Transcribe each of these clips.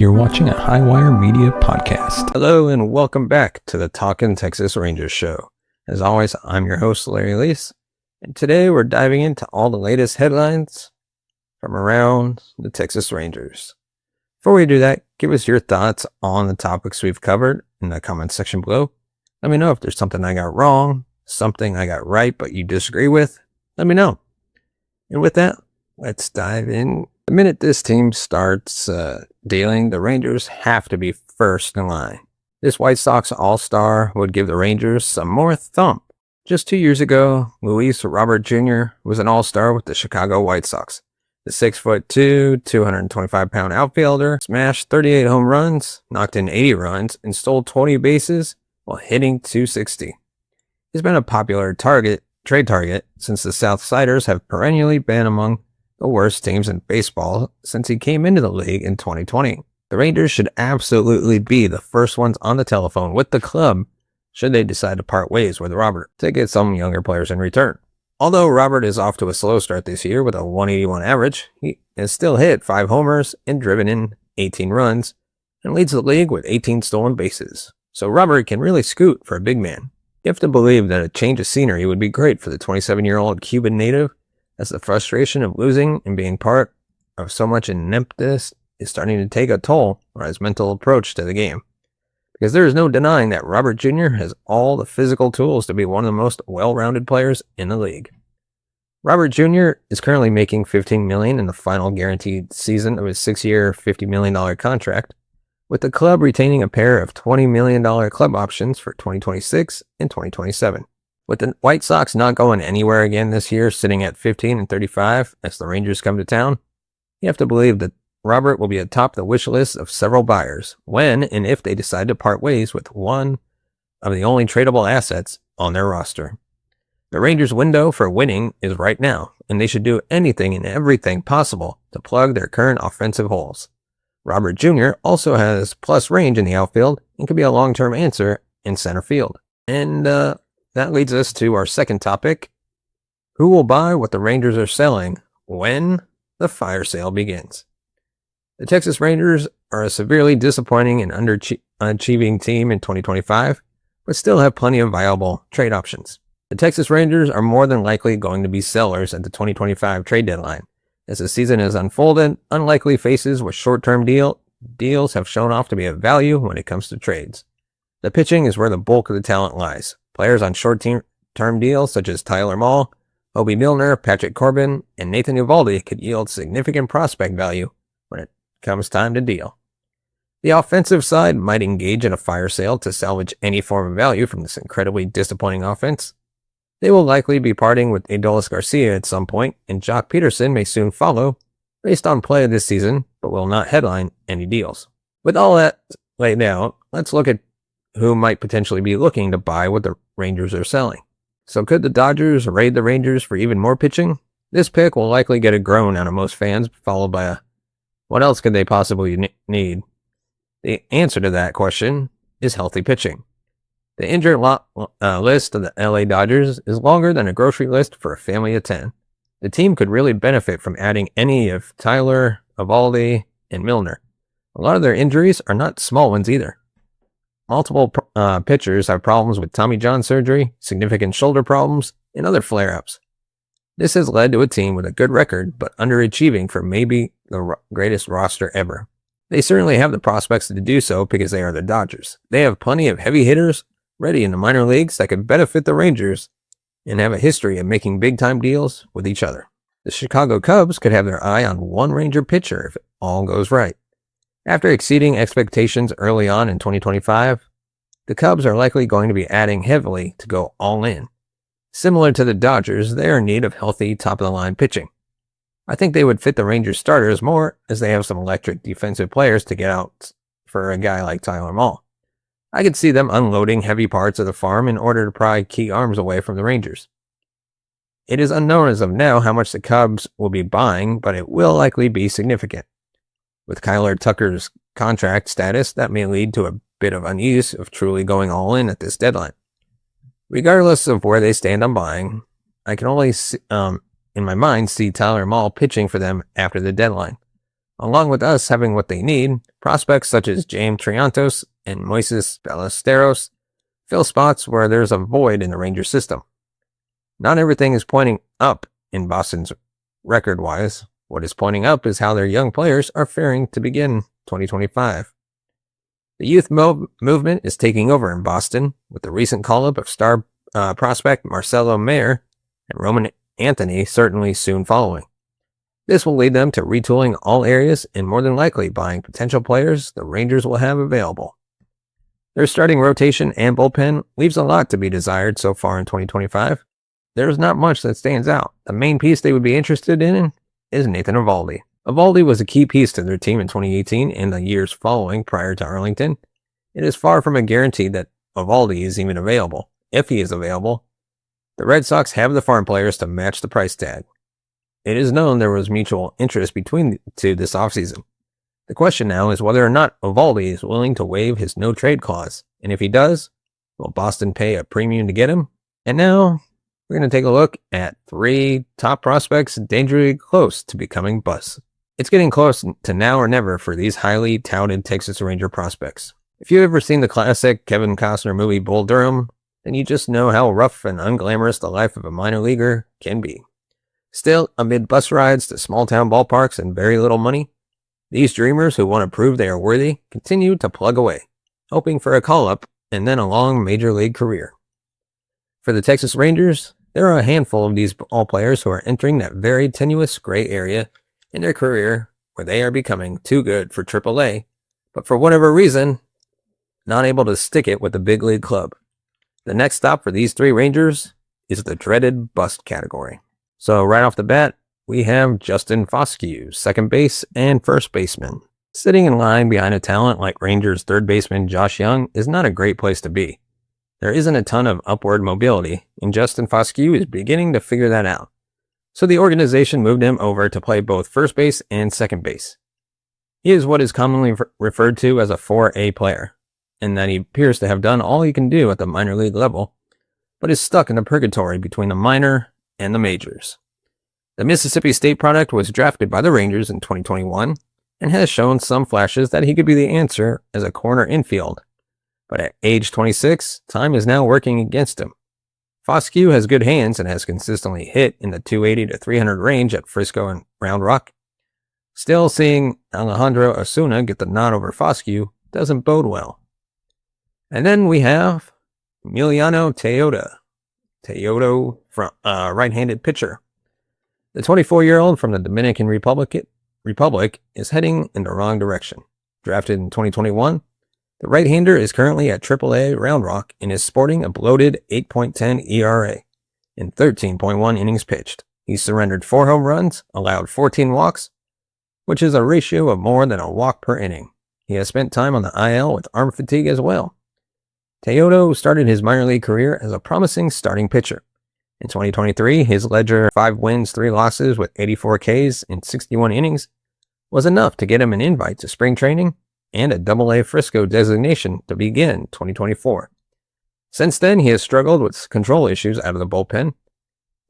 You're watching a Highwire Media podcast. Hello and welcome back to the Talkin Texas Rangers show. As always, I'm your host, Larry Lease, and today we're diving into all the latest headlines from around the Texas Rangers. Before we do that, give us your thoughts on the topics we've covered in the comment section below. Let me know if there's something I got wrong, something I got right but you disagree with. Let me know. And with that, let's dive in. The minute this team starts dealing, the Rangers have to be first in line. This White Sox All-Star would give the Rangers some more thump. Just 2 years ago, Luis Robert Jr. was an All-Star with the Chicago White Sox. The 6'2", 225-pound outfielder smashed 38 home runs, knocked in 80 runs, and stole 20 bases while hitting .260. He's been a popular trade target since the Southsiders have perennially been among the worst teams in baseball since he came into the league in 2020. The Rangers should absolutely be the first ones on the telephone with the club should they decide to part ways with Robert to get some younger players in return. Although Robert is off to a slow start this year with a 181 average, he has still hit 5 homers and driven in 18 runs and leads the league with 18 stolen bases. So Robert can really scoot for a big man. You have to believe that a change of scenery would be great for the 27-year-old Cuban native, as the frustration of losing and being part of so much ineptness is starting to take a toll on his mental approach to the game. Because there is no denying that Robert Jr. has all the physical tools to be one of the most well-rounded players in the league. Robert Jr. is currently making $15 million in the final guaranteed season of his 6-year, $50 million contract, with the club retaining a pair of $20 million club options for 2026 and 2027. With the White Sox not going anywhere again this year, sitting at 15 and 35 as the Rangers come to town, you have to believe that Robert will be atop the wish list of several buyers when and if they decide to part ways with one of the only tradable assets on their roster. The Rangers' window for winning is right now, and they should do anything and everything possible to plug their current offensive holes. Robert Jr. also has plus range in the outfield and could be a long-term answer in center field. And that leads us to our second topic. Who will buy what the Rangers are selling when the fire sale begins? The Texas Rangers are a severely disappointing and underachieving team in 2025, but still have plenty of viable trade options. The Texas Rangers are more than likely going to be sellers at the 2025 trade deadline. As the season has unfolded, unlikely faces with short-term deals have shown off to be of value when it comes to trades. The pitching is where the bulk of the talent lies. Players on short-term deals such as Tyler Mahle, Obi Milner, Patrick Corbin, and Nathan Eovaldi could yield significant prospect value when it comes time to deal. The offensive side might engage in a fire sale to salvage any form of value from this incredibly disappointing offense. They will likely be parting with Adolis Garcia at some point, and Jock Peterson may soon follow based on play this season, but will not headline any deals. With all that laid out, let's look at who might potentially be looking to buy what the Rangers are selling. So could the Dodgers raid the Rangers for even more pitching? This pick will likely get a groan out of most fans, followed by a what else could they possibly need? The answer to that question is healthy pitching. The injured list of the LA Dodgers is longer than a grocery list for a family of 10. The team could really benefit from adding any of Tyler, Eovaldi, and Milner. A lot of their injuries are not small ones either. Multiple pitchers have problems with Tommy John surgery, significant shoulder problems, and other flare-ups. This has led to a team with a good record, but underachieving for maybe the greatest roster ever. They certainly have the prospects to do so because they are the Dodgers. They have plenty of heavy hitters ready in the minor leagues that could benefit the Rangers and have a history of making big-time deals with each other. The Chicago Cubs could have their eye on one Ranger pitcher if it all goes right. After exceeding expectations early on in 2025, the Cubs are likely going to be adding heavily to go all in. Similar to the Dodgers, they are in need of healthy, top-of-the-line pitching. I think they would fit the Rangers starters more as they have some electric defensive players to get out for a guy like Tyler Mahle. I could see them unloading heavy parts of the farm in order to pry key arms away from the Rangers. It is unknown as of now how much the Cubs will be buying, but it will likely be significant. With Kyler Tucker's contract status, that may lead to a bit of unease of truly going all in at this deadline. Regardless of where they stand on buying, I can only in my mind see Tyler Mahle pitching for them after the deadline. Along with us having what they need, prospects such as James Triantos and Moises Ballesteros fill spots where there's a void in the Rangers system. Not everything is pointing up in Boston's record-wise. What is pointing up is how their young players are faring to begin 2025. The youth movement is taking over in Boston, with the recent call-up of star prospect Marcelo Mayer and Roman Anthony certainly soon following. This will lead them to retooling all areas and more than likely buying potential players the Rangers will have available. Their starting rotation and bullpen leaves a lot to be desired so far in 2025. There's not much that stands out. The main piece they would be interested in is Nathan Eovaldi. Eovaldi was a key piece to their team in 2018 and the years following prior to Arlington. It is far from a guarantee that Eovaldi is even available. If he is available, the Red Sox have the farm players to match the price tag. It is known there was mutual interest between the two this offseason. The question now is whether or not Eovaldi is willing to waive his no-trade clause, and if he does, will Boston pay a premium to get him? And now, we're going to take a look at 3 top prospects dangerously close to becoming busts. It's getting close to now or never for these highly touted Texas Ranger prospects. If you've ever seen the classic Kevin Costner movie Bull Durham, then you just know how rough and unglamorous the life of a minor leaguer can be. Still, amid bus rides to small-town ballparks and very little money, these dreamers who want to prove they are worthy continue to plug away, hoping for a call-up and then a long major league career. For the Texas Rangers, there are a handful of these ballplayers who are entering that very tenuous gray area in their career where they are becoming too good for Double-A, but for whatever reason, not able to stick it with the big league club. The next stop for these 3 Rangers is the dreaded bust category. So right off the bat, we have Justin Foscue, second base and first baseman. Sitting in line behind a talent like Rangers third baseman Josh Young is not a great place to be. There isn't a ton of upward mobility, and Justin Foscue is beginning to figure that out. So the organization moved him over to play both first base and second base. He is what is commonly referred to as a 4A player, in that he appears to have done all he can do at the minor league level, but is stuck in the purgatory between the minor and the majors. The Mississippi State product was drafted by the Rangers in 2021 and has shown some flashes that he could be the answer as a corner infield. But at age 26, time is now working against him. Foscue has good hands and has consistently hit in the 280 to 300 range at Frisco and Round Rock. Still, seeing Alejandro Osuna get the nod over Foscue doesn't bode well. And then we have Emiliano Teodo, from right-handed pitcher. The 24-year-old from the Dominican Republic is heading in the wrong direction. Drafted in 2021, the right-hander is currently at Double-A Round Rock and is sporting a bloated 8.10 ERA in 13.1 innings pitched. He's surrendered 4 home runs, allowed 14 walks, which is a ratio of more than a walk per inning. He has spent time on the IL with arm fatigue as well. Teodo started his minor league career as a promising starting pitcher. In 2023, his ledger 5 wins, 3 losses with 84 Ks in 61 innings was enough to get him an invite to spring training and a Double-A Frisco designation to begin 2024. Since then, he has struggled with control issues out of the bullpen,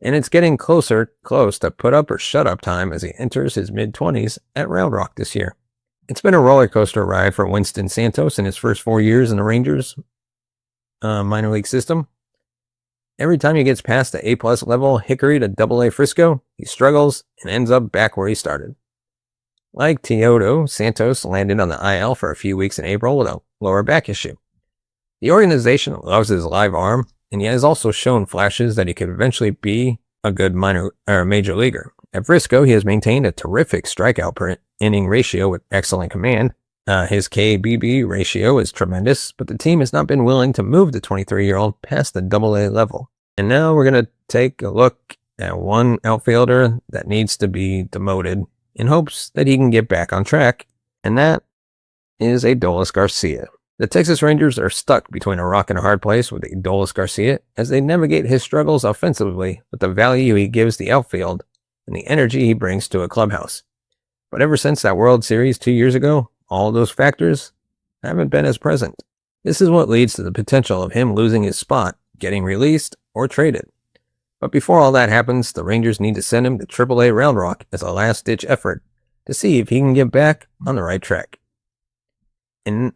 and it's getting close to put up or shut up time as he enters his mid-20s at Round Rock this year. It's been a roller coaster ride for Winston Santos in his first 4 years in the Rangers minor league system. Every time he gets past the A+ level Hickory to Double-A Frisco, he struggles and ends up back where he started. Like Teodo, Santos landed on the IL for a few weeks in April with a lower back issue. The organization loves his live arm, and he has also shown flashes that he could eventually be a good major leaguer. At Frisco, he has maintained a terrific strikeout per inning ratio with excellent command. His KBB ratio is tremendous, but the team has not been willing to move the 23-year-old past the Double-A level. And now we're going to take a look at one outfielder that needs to be demoted in hopes that he can get back on track, and that is Adolis Garcia. The Texas Rangers are stuck between a rock and a hard place with Adolis Garcia as they navigate his struggles offensively with the value he gives the outfield and the energy he brings to a clubhouse. But ever since that World Series 2 years ago, all those factors haven't been as present. This is what leads to the potential of him losing his spot, getting released, or traded. But before all that happens, the Rangers need to send him to Double-A Round Rock as a last-ditch effort to see if he can get back on the right track. In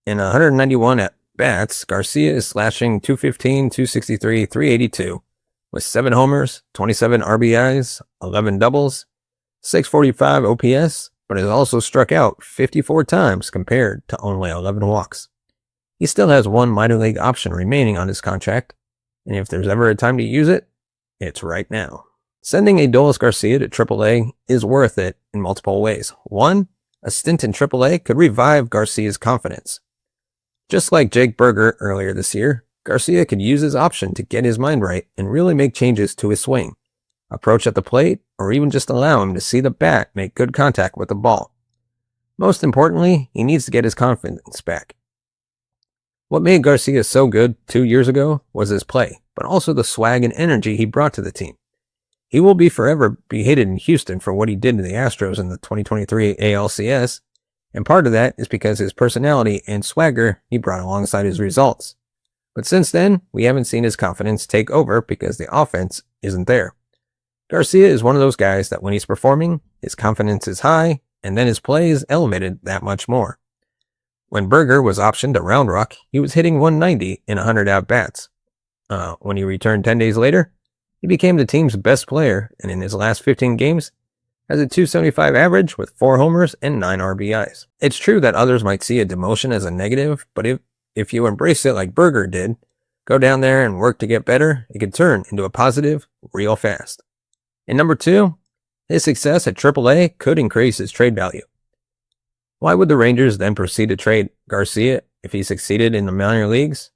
191 at-bats, Garcia is slashing .215, .263, .382 with 7 homers, 27 RBIs, 11 doubles, .645 OPS, but has also struck out 54 times compared to only 11 walks. He still has one minor league option remaining on his contract, and if there's ever a time to use it, it's right now. Sending Adolis Garcia to AAA is worth it in multiple ways. One, a stint in AAA could revive Garcia's confidence. Just like Jake Burger earlier this year, Garcia could use his option to get his mind right and really make changes to his swing, approach at the plate, or even just allow him to see the bat make good contact with the ball. Most importantly, he needs to get his confidence back. What made Garcia so good 2 years ago was his play, but also the swag and energy he brought to the team. He will forever be hated in Houston for what he did to the Astros in the 2023 ALCS, and part of that is because his personality and swagger he brought alongside his results. But since then, we haven't seen his confidence take over because the offense isn't there. Garcia is one of those guys that when he's performing, his confidence is high, and then his play is elevated that much more. When Burger was optioned to Round Rock, he was hitting 190 in 100 at-bats. When he returned 10 days later, he became the team's best player, and in his last 15 games, has a .275 average with 4 homers and 9 RBIs. It's true that others might see a demotion as a negative, but if you embrace it like Burger did, go down there and work to get better, it can turn into a positive real fast. And number 2, his success at AAA could increase his trade value. Why would the Rangers then proceed to trade Garcia if he succeeded in the minor leagues?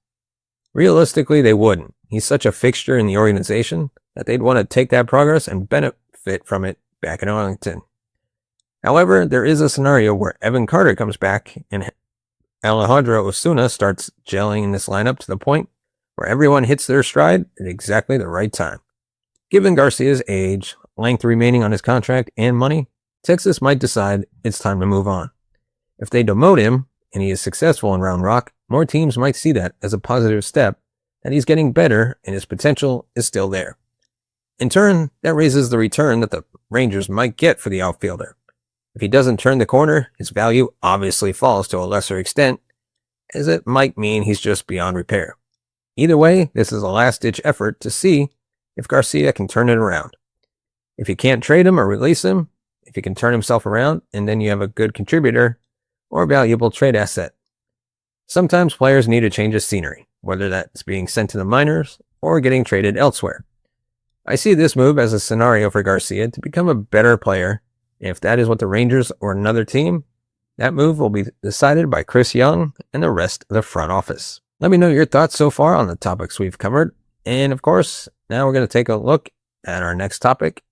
Realistically, they wouldn't. He's such a fixture in the organization that they'd want to take that progress and benefit from it back in Arlington. However, there is a scenario where Evan Carter comes back and Alejandro Osuna starts gelling in this lineup to the point where everyone hits their stride at exactly the right time. Given Garcia's age, length remaining on his contract, and money, Texas might decide it's time to move on. If they demote him and he is successful in Round Rock, more teams might see that as a positive step, that he's getting better and his potential is still there. In turn, that raises the return that the Rangers might get for the outfielder. If he doesn't turn the corner, his value obviously falls to a lesser extent, as it might mean he's just beyond repair. Either way, this is a last-ditch effort to see if Garcia can turn it around. If you can't trade him or release him, if he can turn himself around, and then you have a good contributor or valuable trade asset. Sometimes players need a change of scenery, whether that's being sent to the minors or getting traded elsewhere. I see this move as a scenario for Garcia to become a better player. If that is what the Rangers or another team, that move will be decided by Chris Young and the rest of the front office. Let me know your thoughts so far on the topics we've covered. And of course, now we're going to take a look at our next topic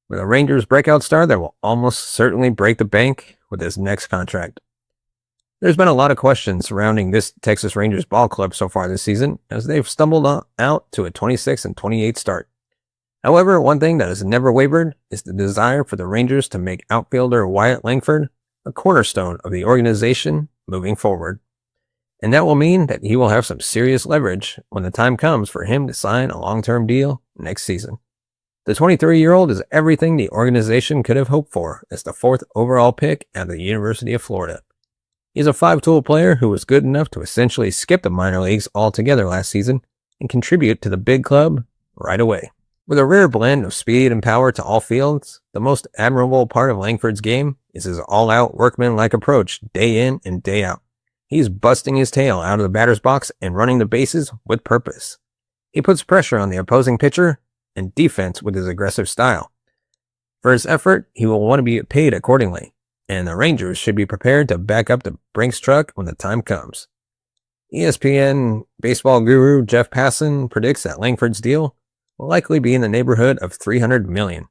with a Rangers breakout star that will almost certainly break the bank with his next contract. There's been a lot of questions surrounding this Texas Rangers ball club so far this season, as they've stumbled out to a 26-28 start. However, one thing that has never wavered is the desire for the Rangers to make outfielder Wyatt Langford a cornerstone of the organization moving forward. And that will mean that he will have some serious leverage when the time comes for him to sign a long-term deal next season. The 23-year-old is everything the organization could have hoped for as the 4th overall pick at the University of Florida. He's a 5-tool player who was good enough to essentially skip the minor leagues altogether last season and contribute to the big club right away. With a rare blend of speed and power to all fields, the most admirable part of Langford's game is his all-out workman-like approach day in and day out. He's busting his tail out of the batter's box and running the bases with purpose. He puts pressure on the opposing pitcher and defense with his aggressive style. For his effort, he will want to be paid accordingly, and the Rangers should be prepared to back up the Brink's truck when the time comes. ESPN baseball guru Jeff Passan predicts that Langford's deal will likely be in the neighborhood of $300 million,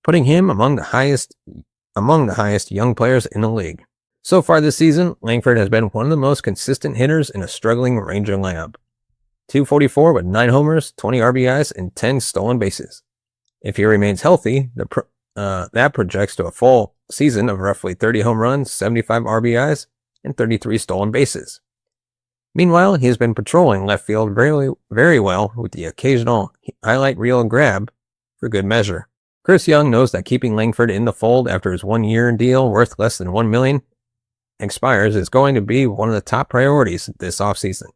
putting him among the highest young players in the league. So far this season, Langford has been one of the most consistent hitters in a struggling Ranger lineup. .244 with 9 homers, 20 RBIs, and 10 stolen bases. If he remains healthy, that projects to a full season of roughly 30 home runs, 75 RBIs, and 33 stolen bases. Meanwhile, he has been patrolling left field very, very well with the occasional highlight reel grab for good measure. Chris Young knows that keeping Langford in the fold after his 1-year deal worth less than $1 million expires is going to be one of the top priorities this offseason.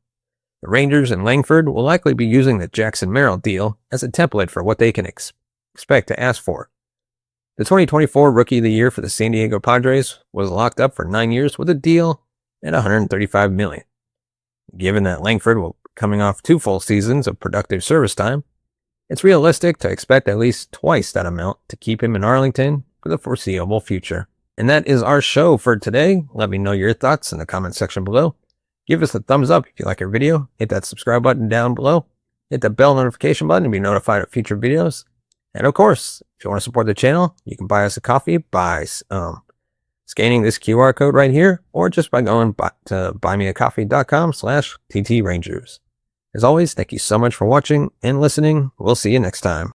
The Rangers and Langford will likely be using the Jackson Merrill deal as a template for what they can expect to ask for. The 2024 Rookie of the Year for the San Diego Padres was locked up for 9 years with a deal at $135 million. Given that Langford will be coming off 2 full seasons of productive service time, it's realistic to expect at least twice that amount to keep him in Arlington for the foreseeable future. And that is our show for today. Let me know your thoughts in the comment section below. Give us a thumbs up if you like our video. Hit that subscribe button down below. Hit the bell notification button to be notified of future videos. And of course, if you want to support the channel, you can buy us a coffee by scanning this QR code right here, or just by going to buymeacoffee.com/TTRangers. As always, thank you so much for watching and listening. We'll see you next time.